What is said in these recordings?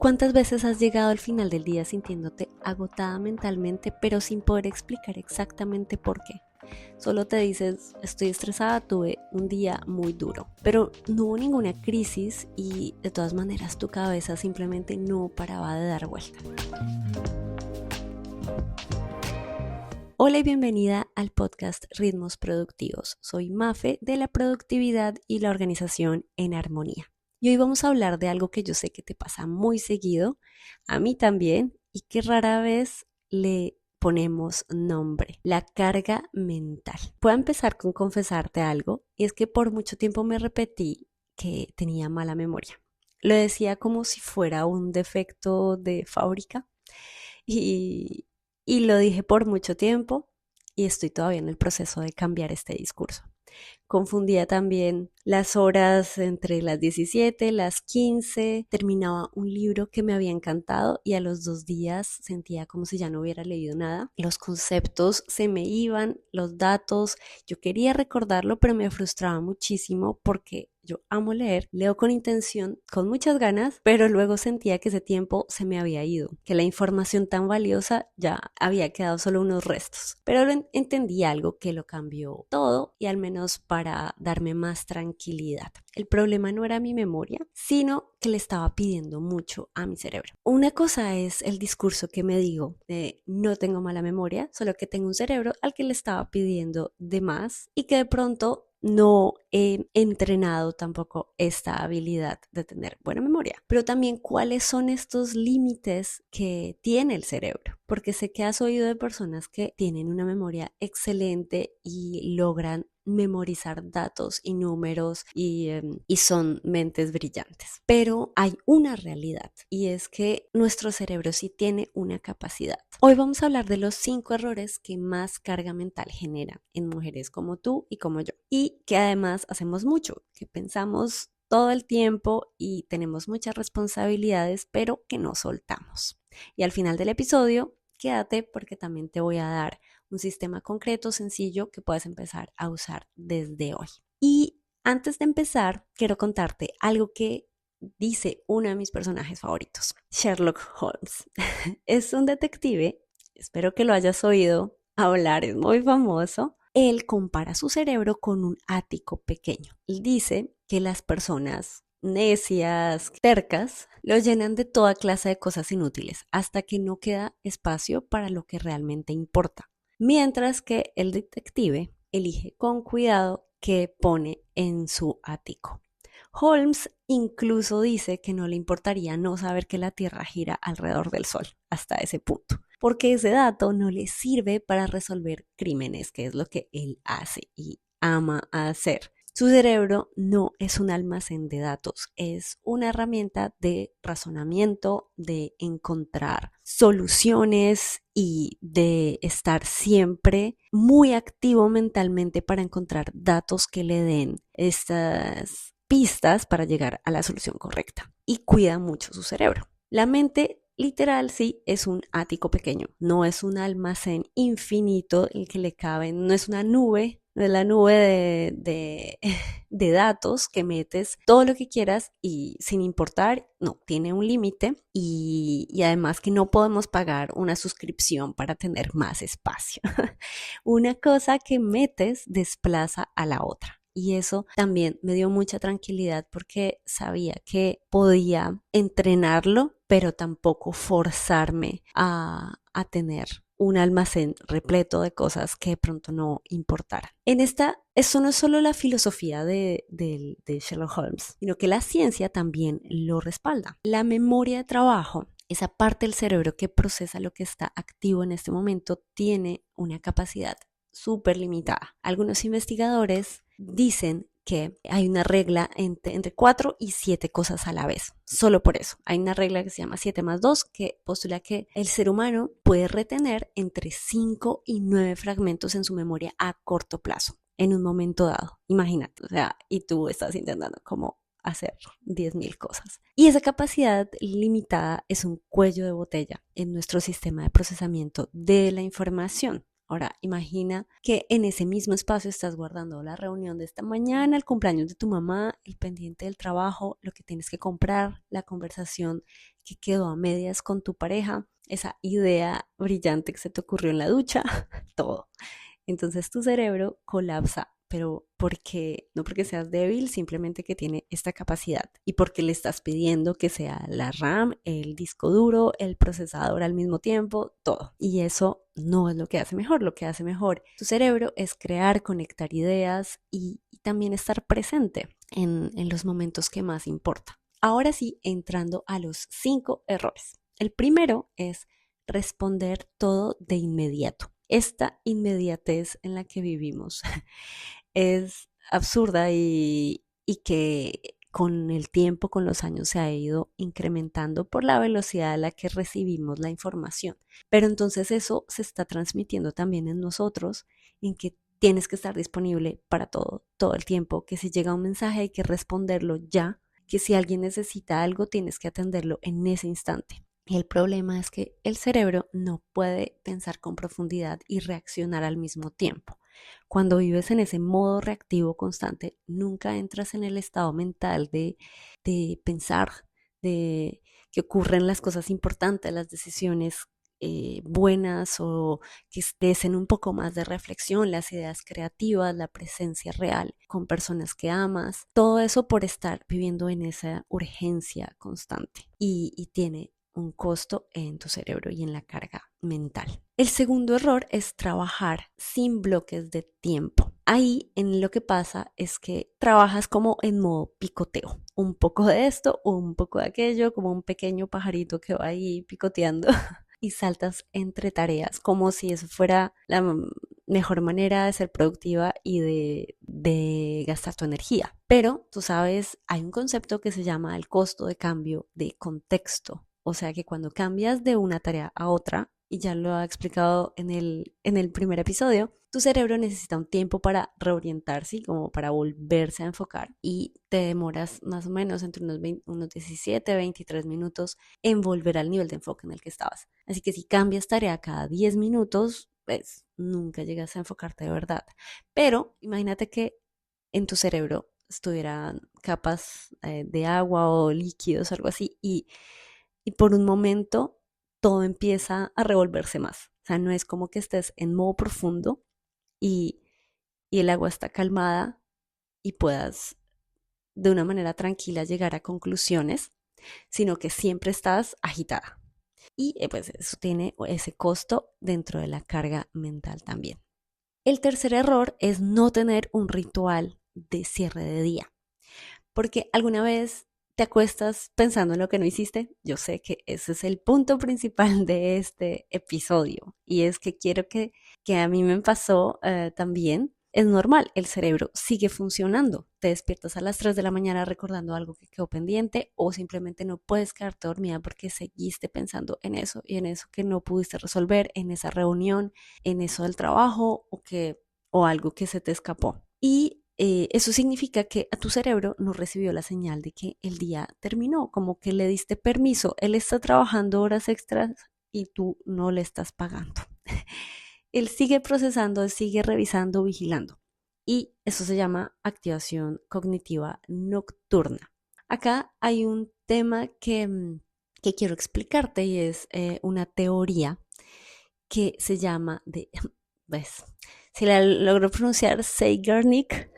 ¿Cuántas veces has llegado al final del día sintiéndote agotada mentalmente, pero sin poder explicar exactamente por qué? Solo te dices, estoy estresada, tuve un día muy duro, pero no hubo ninguna crisis y de todas maneras tu cabeza simplemente no paraba de dar vuelta. Hola y bienvenida al podcast Ritmos Productivos. Soy Mafe de la productividad y la organización en armonía. Y hoy vamos a hablar de algo que yo sé que te pasa muy seguido, a mí también, y que rara vez le ponemos nombre: la carga mental. Voy a empezar con confesarte algo, y es que por mucho tiempo me repetí que tenía mala memoria. Lo decía como si fuera un defecto de fábrica y, y lo dije por mucho tiempo y estoy todavía en el proceso de cambiar este discurso. Confundía también las horas entre las 17, las 15, terminaba un libro que me había encantado y a los 2 días sentía como si ya no hubiera leído nada. Los conceptos se me iban, los datos, yo quería recordarlo, pero me frustraba muchísimo porque yo amo leer, leo con intención, con muchas ganas, pero luego sentía que ese tiempo se me había ido, que la información tan valiosa ya había quedado solo unos restos. Pero entendí algo que lo cambió todo y al menos para darme más tranquilidad. El problema no era mi memoria, sino que le estaba pidiendo mucho a mi cerebro. Una cosa es el discurso que me digo de no tengo mala memoria, solo que tengo un cerebro al que le estaba pidiendo de más y que de pronto no he entrenado tampoco esta habilidad de tener buena memoria. Pero también cuáles son estos límites que tiene el cerebro, porque sé que has oído de personas que tienen una memoria excelente y logran memorizar datos y números y son mentes brillantes. Pero hay una realidad y es que nuestro cerebro sí tiene una capacidad. Hoy vamos a hablar de los 5 errores que más carga mental generan en mujeres como tú y como yo, y que además hacemos mucho, que pensamos todo el tiempo y tenemos muchas responsabilidades, pero que no soltamos. Y al final del episodio, quédate porque también te voy a dar un sistema concreto, sencillo, que puedes empezar a usar desde hoy. Y antes de empezar, quiero contarte algo que dice uno de mis personajes favoritos, Sherlock Holmes. Es un detective, espero que lo hayas oído hablar, es muy famoso. Él compara su cerebro con un ático pequeño. Él dice que las personas necias, tercas, lo llenan de toda clase de cosas inútiles hasta que no queda espacio para lo que realmente importa. Mientras que el detective elige con cuidado qué pone en su ático. Holmes incluso dice que no le importaría no saber que la Tierra gira alrededor del Sol hasta ese punto, porque ese dato no le sirve para resolver crímenes, que es lo que él hace y ama hacer. Su cerebro no es un almacén de datos, es una herramienta de razonamiento, de encontrar soluciones y de estar siempre muy activo mentalmente para encontrar datos que le den estas pistas para llegar a la solución correcta. Y cuida mucho su cerebro. La mente literal sí es un ático pequeño, no es un almacén infinito en que le caben, no es una nube, no es la nube de datos que metes todo lo que quieras y sin importar, no, tiene un límite y además que no podemos pagar una suscripción para tener más espacio. Una cosa que metes desplaza a la otra. Y eso también me dio mucha tranquilidad porque sabía que podía entrenarlo, pero tampoco forzarme a tener un almacén repleto de cosas que de pronto no importaran. Eso no es solo la filosofía de Sherlock Holmes, sino que la ciencia también lo respalda. La memoria de trabajo, esa parte del cerebro que procesa lo que está activo en este momento, tiene una capacidad súper limitada. Algunos investigadores dicen que hay una regla entre 4 y 7 cosas a la vez. Solo por eso. Hay una regla que se llama 7 más 2 que postula que el ser humano puede retener entre 5 y 9 fragmentos en su memoria a corto plazo, en un momento dado. Imagínate, o sea, y tú estás intentando como hacer 10.000 cosas. Y esa capacidad limitada es un cuello de botella en nuestro sistema de procesamiento de la información. Ahora, imagina que en ese mismo espacio estás guardando la reunión de esta mañana, el cumpleaños de tu mamá, el pendiente del trabajo, lo que tienes que comprar, la conversación que quedó a medias con tu pareja, esa idea brillante que se te ocurrió en la ducha, todo. Entonces tu cerebro colapsa, pero no porque seas débil, simplemente que tiene esta capacidad y porque le estás pidiendo que sea la RAM, el disco duro, el procesador al mismo tiempo, todo. Y eso no es lo que hace mejor. Lo que hace mejor tu cerebro es crear, conectar ideas y también estar presente en los momentos que más importa. Ahora sí, entrando a los 5 errores. El primero es responder todo de inmediato. Esta inmediatez en la que vivimos es absurda y que con el tiempo, con los años, se ha ido incrementando por la velocidad a la que recibimos la información. Pero entonces eso se está transmitiendo también en nosotros, en que tienes que estar disponible para todo, todo el tiempo, que si llega un mensaje hay que responderlo ya, que si alguien necesita algo tienes que atenderlo en ese instante. Y el problema es que el cerebro no puede pensar con profundidad y reaccionar al mismo tiempo. Cuando vives en ese modo reactivo constante, nunca entras en el estado mental de pensar, de que ocurren las cosas importantes, las decisiones buenas o que estés en un poco más de reflexión, las ideas creativas, la presencia real con personas que amas, todo eso por estar viviendo en esa urgencia constante y tiene un costo en tu cerebro y en la carga mental. El segundo error es trabajar sin bloques de tiempo. Ahí en lo que pasa es que trabajas como en modo picoteo, un poco de esto, un poco de aquello, como un pequeño pajarito que va ahí picoteando y saltas entre tareas, como si eso fuera la mejor manera de ser productiva y de gastar tu energía. Pero tú sabes, hay un concepto que se llama el costo de cambio de contexto. O sea que cuando cambias de una tarea a otra, y ya lo ha explicado en el primer episodio, tu cerebro necesita un tiempo para reorientarse, como para volverse a enfocar, y te demoras más o menos entre unos 17, 23 minutos en volver al nivel de enfoque en el que estabas. Así que si cambias tarea cada 10 minutos, pues nunca llegas a enfocarte de verdad. Pero imagínate que en tu cerebro estuvieran capas de agua o líquidos, algo así, y por un momento todo empieza a revolverse más. O sea, no es como que estés en modo profundo y, y el agua está calmada y puedas de una manera tranquila llegar a conclusiones, sino que siempre estás agitada. Y pues eso tiene ese costo dentro de la carga mental también. El tercer error es no tener un ritual de cierre de día, porque alguna vez te acuestas pensando en lo que no hiciste. Yo sé que ese es el punto principal de este episodio y es que quiero que a mí me pasó también. Es normal, el cerebro sigue funcionando. Te despiertas a las 3 de la mañana recordando algo que quedó pendiente o simplemente no puedes quedarte dormida porque seguiste pensando en eso y en eso que no pudiste resolver, en esa reunión, en eso del trabajo o algo que se te escapó. Y eso significa que a tu cerebro no recibió la señal de que el día terminó, como que le diste permiso. Él está trabajando horas extras y tú no le estás pagando. Él sigue procesando, sigue revisando, vigilando. Y eso se llama activación cognitiva nocturna. Acá hay un tema que quiero explicarte y es una teoría que se llama ¿ves? Si la logro pronunciar, Zeigarnik.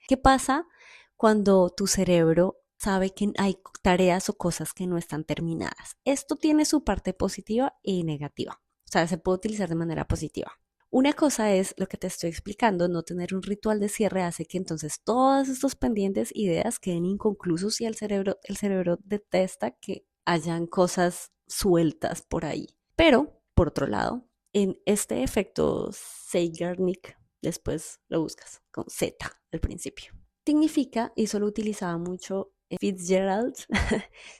¿Qué pasa cuando tu cerebro sabe que hay tareas o cosas que no están terminadas? Esto tiene su parte positiva y negativa. O sea, se puede utilizar de manera positiva. Una cosa es lo que te estoy explicando, no tener un ritual de cierre hace que entonces todos estos pendientes, ideas queden inconclusos y el cerebro detesta que hayan cosas sueltas por ahí. Pero, por otro lado, en este efecto Zeigarnik, después lo buscas con Z al principio. Significa, y eso lo utilizaba mucho Fitzgerald,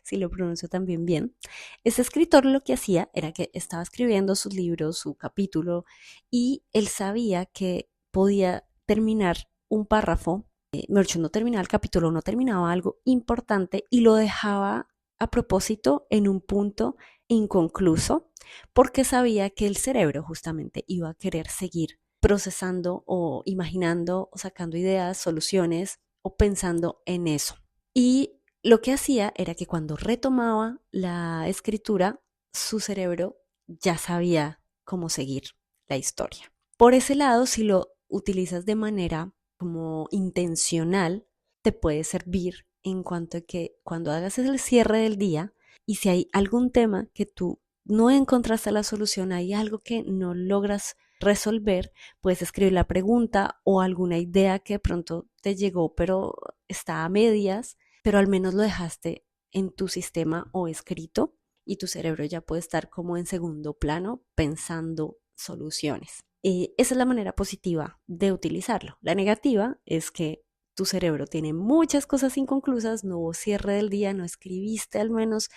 si lo pronuncio también bien, este escritor lo que hacía era que estaba escribiendo sus libros, su capítulo, y él sabía que podía terminar un párrafo, mejor dicho, no terminaba el capítulo, no terminaba algo importante y lo dejaba a propósito en un punto inconcluso porque sabía que el cerebro justamente iba a querer seguir procesando o imaginando o sacando ideas, soluciones o pensando en eso. Y lo que hacía era que cuando retomaba la escritura, su cerebro ya sabía cómo seguir la historia. Por ese lado, si lo utilizas de manera como intencional, te puede servir en cuanto a que cuando hagas el cierre del día y si hay algún tema que tú no encontraste la solución, hay algo que no logras resolver, puedes escribir la pregunta o alguna idea que de pronto te llegó pero está a medias, pero al menos lo dejaste en tu sistema o escrito y tu cerebro ya puede estar como en segundo plano pensando soluciones. Esa es la manera positiva de utilizarlo. La negativa es que tu cerebro tiene muchas cosas inconclusas, no hubo cierre del día, no escribiste al menos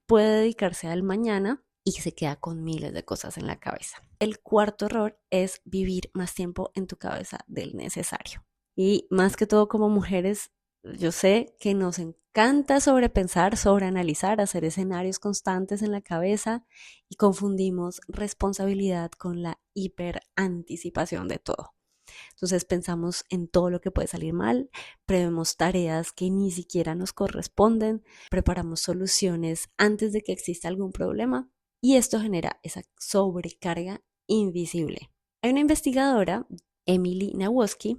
puede dedicarse al mañana y se queda con miles de cosas en la cabeza. El cuarto error es vivir más tiempo en tu cabeza del necesario. Y más que todo como mujeres, yo sé que nos encanta sobrepensar, sobreanalizar, hacer escenarios constantes en la cabeza y confundimos responsabilidad con la hiperanticipación de todo. Entonces pensamos en todo lo que puede salir mal, prevemos tareas que ni siquiera nos corresponden, preparamos soluciones antes de que exista algún problema y esto genera esa sobrecarga invisible. Hay una investigadora, Emily Nawoski,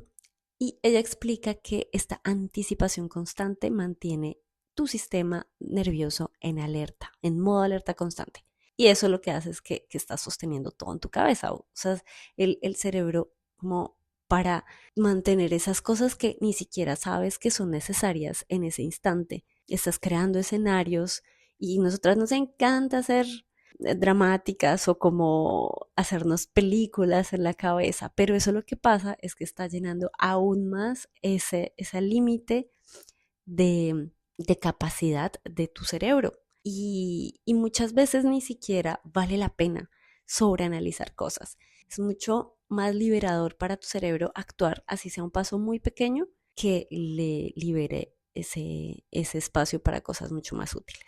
y ella explica que esta anticipación constante mantiene tu sistema nervioso en alerta, en modo alerta constante. Y eso lo que hace es que estás sosteniendo todo en tu cabeza. O sea, el cerebro como para mantener esas cosas que ni siquiera sabes que son necesarias en ese instante. Estás creando escenarios y nosotras nos encanta hacer dramáticas o como hacernos películas en la cabeza, pero eso lo que pasa es que está llenando aún más ese límite de capacidad de tu cerebro y muchas veces ni siquiera vale la pena sobreanalizar cosas. Es mucho más liberador para tu cerebro actuar, así sea un paso muy pequeño, que le libere ese espacio para cosas mucho más útiles.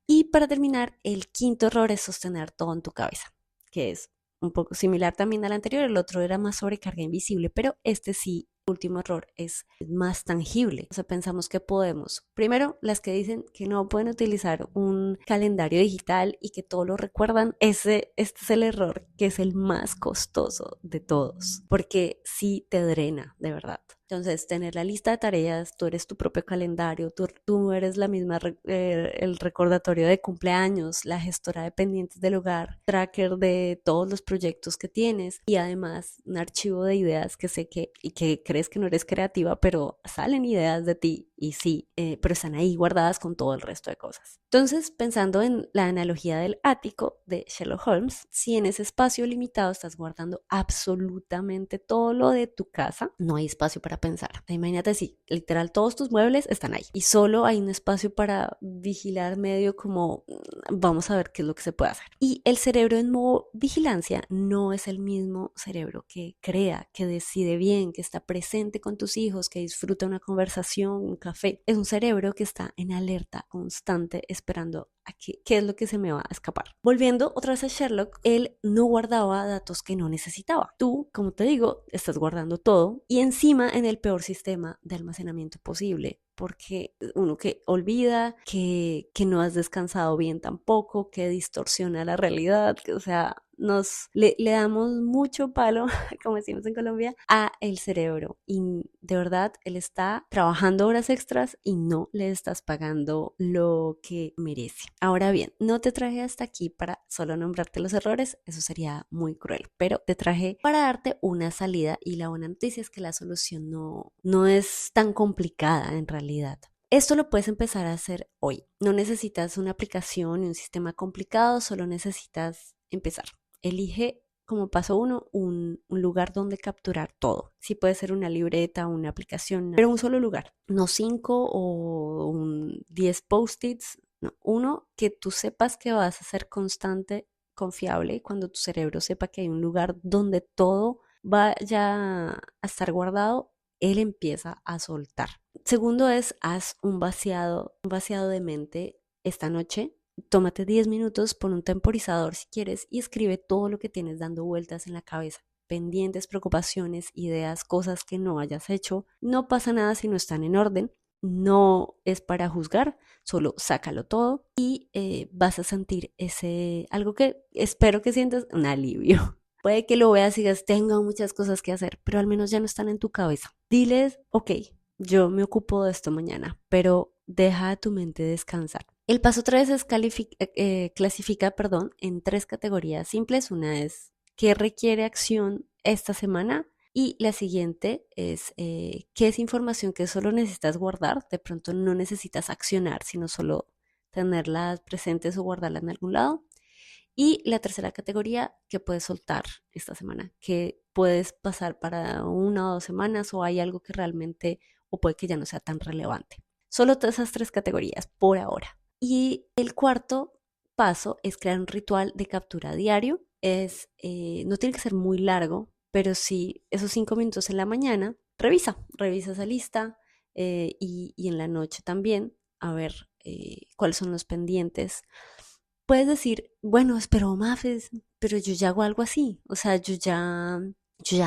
Y para terminar, el quinto error es sostener todo en tu cabeza, que es un poco similar también al anterior. El otro era más sobrecarga invisible, pero este sí, último error, es más tangible. O sea, pensamos que podemos. Primero, las que dicen que no pueden utilizar un calendario digital y que todo lo recuerdan, este es el error que es el más costoso de todos, porque sí te drena, de verdad. Entonces, tener la lista de tareas, tú eres tu propio calendario, tú eres la misma, el recordatorio de cumpleaños, la gestora de pendientes del hogar, tracker de todos los proyectos que tienes y además un archivo de ideas que sé y que crees que no eres creativa, pero salen ideas de ti y sí, pero están ahí guardadas con todo el resto de cosas. Entonces, pensando en la analogía del ático de Sherlock Holmes, si en ese espacio limitado estás guardando absolutamente todo lo de tu casa, no hay espacio para pensar. Imagínate si literal todos tus muebles están ahí y solo hay un espacio para vigilar medio como vamos a ver qué es lo que se puede hacer. Y el cerebro en modo vigilancia no es el mismo cerebro que crea, que decide bien, que está presente con tus hijos, que disfruta una conversación, un café. Es un cerebro que está en alerta constante esperando a qué es lo que se me va a escapar. Volviendo otra vez a Sherlock, él no guardaba datos que no necesitaba. Tú, como te digo, estás guardando todo y encima en el peor sistema de almacenamiento posible, porque uno que olvida, que no has descansado bien tampoco, que distorsiona la realidad, o sea, le damos mucho palo, como decimos en Colombia, a el cerebro y de verdad él está trabajando horas extras y no le estás pagando lo que merece. Ahora bien, no te traje hasta aquí para solo nombrarte los errores, eso sería muy cruel, pero te traje para darte una salida y la buena noticia es que la solución no es tan complicada en realidad. Esto lo puedes empezar a hacer hoy. No necesitas una aplicación ni un sistema complicado, solo necesitas empezar. Elige como paso uno un lugar donde capturar todo. Sí puede ser una libreta, una aplicación, pero un solo lugar. No 5 o 10 post-its. No, uno que tú sepas que vas a ser constante, confiable, cuando tu cerebro sepa que hay un lugar donde todo vaya a estar guardado, él empieza a soltar. Segundo es, haz un vaciado de mente esta noche tómate 10 minutos, pon un temporizador si quieres y escribe todo lo que tienes dando vueltas en la cabeza. Pendientes, preocupaciones, ideas, cosas que no hayas hecho. No pasa nada si no están en orden. No es para juzgar, solo sácalo todo y vas a sentir algo que espero que sientas, un alivio. Puede que lo veas y digas, tengo muchas cosas que hacer, pero al menos ya no están en tu cabeza. Diles, ok, yo me ocupo de esto mañana, pero deja a tu mente descansar. El paso 3 es clasifica, en 3 categorías simples. Una es qué requiere acción esta semana y la siguiente es qué es información que solo necesitas guardar. De pronto no necesitas accionar, sino solo tenerlas presentes o guardarlas en algún lado. Y la tercera categoría, que puedes soltar esta semana, que puedes pasar para 1 o 2 semanas o hay algo que realmente o puede que ya no sea tan relevante. Solo esas 3 categorías por ahora. Y el cuarto paso es crear un ritual de captura diario. No tiene que ser muy largo, pero sí esos 5 minutos en la mañana, revisa esa lista y en la noche también, a ver cuáles son los pendientes. Puedes decir, bueno, pero Mafes, pero yo ya hago algo así, o sea, yo ya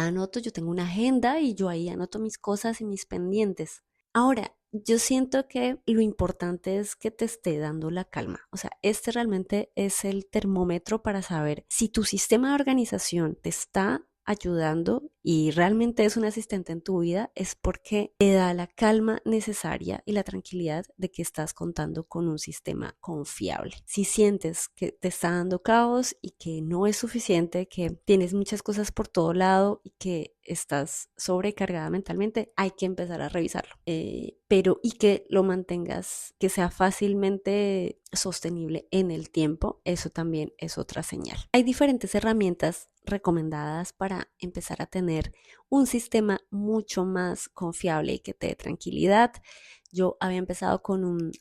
anoto, yo tengo una agenda y yo ahí anoto mis cosas y mis pendientes. Ahora, yo siento que lo importante es que te esté dando la calma. O sea, este realmente es el termómetro para saber si tu sistema de organización te está ayudando y realmente es un asistente en tu vida, es porque te da la calma necesaria y la tranquilidad de que estás contando con un sistema confiable. Si sientes que te está dando caos y que no es suficiente, que tienes muchas cosas por todo lado y que estás sobrecargada mentalmente, hay que empezar a revisarlo. Pero y que lo mantengas, que sea fácilmente sostenible en el tiempo, eso también es otra señal. Hay diferentes herramientas recomendadas para empezar a tener un sistema mucho más confiable y que te dé tranquilidad. Yo había empezado con un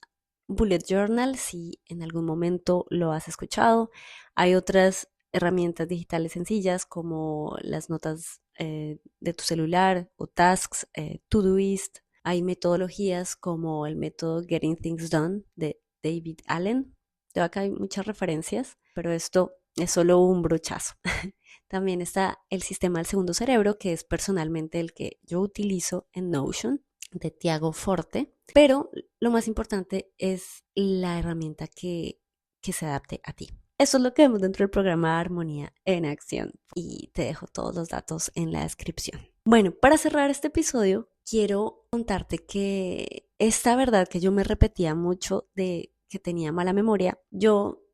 bullet journal, si en algún momento lo has escuchado. Hay otras herramientas digitales sencillas como las notas de tu celular o tasks, Todoist. Hay metodologías como el método Getting Things Done de David Allen. De acá hay muchas referencias, pero esto es solo un brochazo. También está el sistema del segundo cerebro, que es personalmente el que yo utilizo en Notion, de Tiago Forte. Pero lo más importante es la herramienta que se adapte a ti. Eso es lo que vemos dentro del programa Armonía en Acción y te dejo todos los datos en la descripción. Bueno, para cerrar este episodio, quiero contarte que esta verdad que yo me repetía mucho de que tenía mala memoria,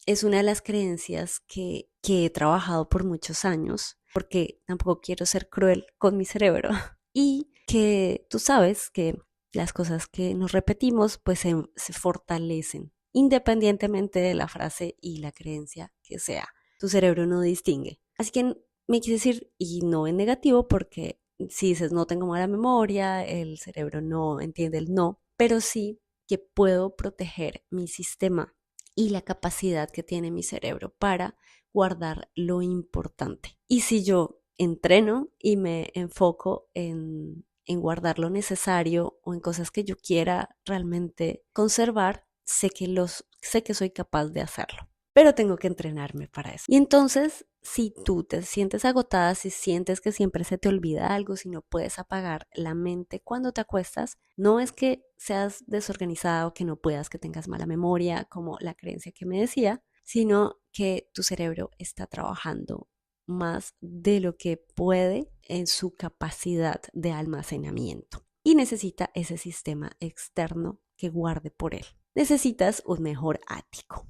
es una de las creencias que he trabajado por muchos años, porque tampoco quiero ser cruel con mi cerebro. Y que tú sabes que las cosas que nos repetimos pues se fortalecen, independientemente de la frase y la creencia que sea. Tu cerebro no distingue. Así que me quise decir, y no en negativo, porque si dices no tengo mala memoria, el cerebro no entiende el no, pero sí que puedo proteger mi sistema y la capacidad que tiene mi cerebro para guardar lo importante. Y si yo entreno y me enfoco en guardar lo necesario o en cosas que yo quiera realmente conservar, sé que soy capaz de hacerlo. Pero tengo que entrenarme para eso. Y entonces, si tú te sientes agotada, si sientes que siempre se te olvida algo, si no puedes apagar la mente cuando te acuestas, no es que seas desorganizada o que no puedas, que tengas mala memoria, como la creencia que me decía, sino que tu cerebro está trabajando más de lo que puede en su capacidad de almacenamiento y necesita ese sistema externo que guarde por él. Necesitas un mejor ático.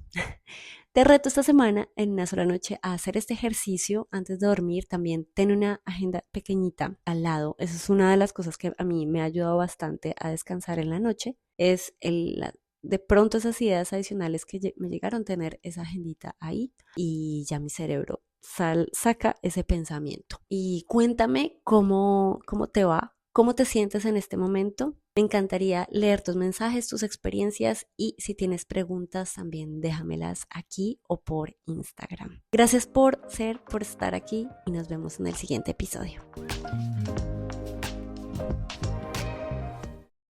Te reto esta semana en una sola noche a hacer este ejercicio antes de dormir. También ten una agenda pequeñita al lado. Esa es una de las cosas que a mí me ha ayudado bastante a descansar en la noche. De pronto esas ideas adicionales que me llegaron a tener esa agendita ahí y ya mi cerebro saca ese pensamiento. Y cuéntame cómo te va, cómo te sientes en este momento. Me encantaría leer tus mensajes, tus experiencias y si tienes preguntas también déjamelas aquí o por Instagram. Gracias por estar aquí y nos vemos en el siguiente episodio.